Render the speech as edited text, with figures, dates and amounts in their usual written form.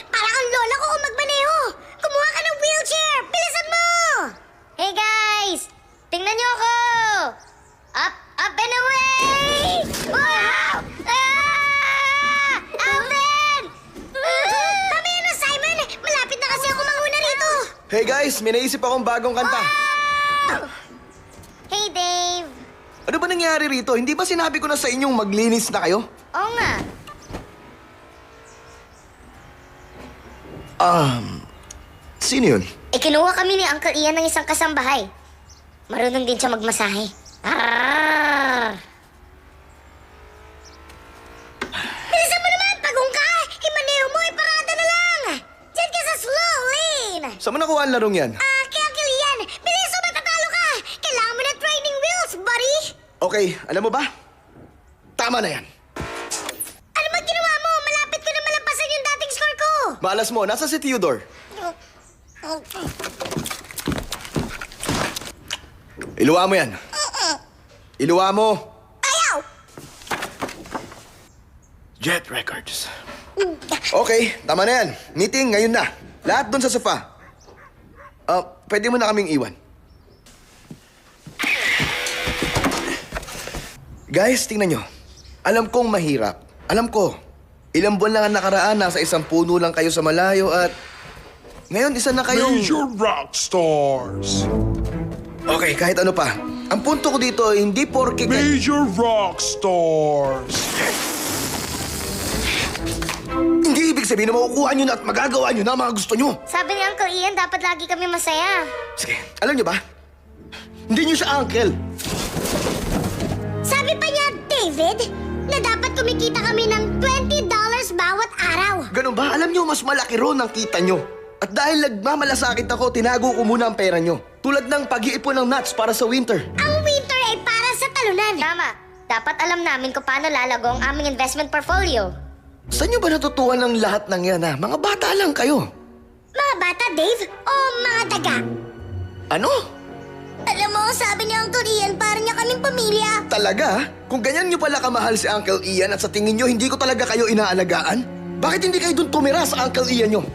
Parang ang lola ko kung magmaneho! Kumuha ka ng wheelchair! Bilisan mo! Hey guys! Tingnan niyo ako! Up and away! Wow! Alvin! Mamaya na, Simon! Malapit na kasi ako manguna rito! Hey guys, may naisip akong bagong kanta. Hey, Dave! Ano ba nangyari rito? Hindi ba sinabi ko na sa inyong maglinis na kayo? Oo nga. Sino yun? Kinuha kami ni Uncle Ian ng isang kasambahay. Marunong din siya magmasahe. Arrrr! Bilisan mo naman! Pagong ka! Imaneho mo! Iparada na lang! Diyan ka sa slow lane! Saan mo nakuha ang larong yan? Kay Uncle Ian! Bilis o matatalo ka! Kailangan mo ng training wheels, buddy! Okay, alam mo ba? Tama na yan. Ano ba ginawa mo? Malapit ko na malampasan yung dating score ko! Malas mo, nasa si Theodore. Iluwa mo yan. Iluwa mo. Ayaw! Jet Records. Okay, tama na yan. Meeting ngayon na. Lahat doon sa sofa. Pwede mo na kaming iwan. Guys, tingnan nyo. Alam kong mahirap. Alam ko. Ilang buwan lang ang nakaraan, nasa isang puno lang kayo sa malayo at... Ngayon, isa na kayong... Major rock stars. Okay, kahit ano pa. Ang punto ko dito, hindi porke... Major rock stars. Hindi ibig sabihin na makukuha nyo na at magagawa nyo na ang mga gusto nyo. Sabi ni Uncle Ian, dapat lagi kami masaya. Sige, alam nyo ba? Hindi nyo siya uncle. Sabi pa niya, David, na dapat kumikita kami ng $20 bawat araw. Ganun ba? Alam nyo, mas malaki ron ang kita nyo. At dahil nagmamalasakit ako, tinago ko muna ang pera nyo. Tulad ng pag-iipon ng nuts para sa winter. Ang winter ay para sa talunan. Tama. Dapat alam namin kung paano lalago ang aming investment portfolio. Saan nyo ba natutuhan ng lahat ng yan, ha? Mga bata lang kayo. Mga bata, Dave, o mga daga? Ano? Alam mo, sabi ni Uncle Ian, para niya kaming pamilya. Talaga? Kung ganyan nyo pala kamahal si Uncle Ian at sa tingin nyo hindi ko talaga kayo inaalagaan, bakit hindi kayo dun tumira sa Uncle Ian nyo?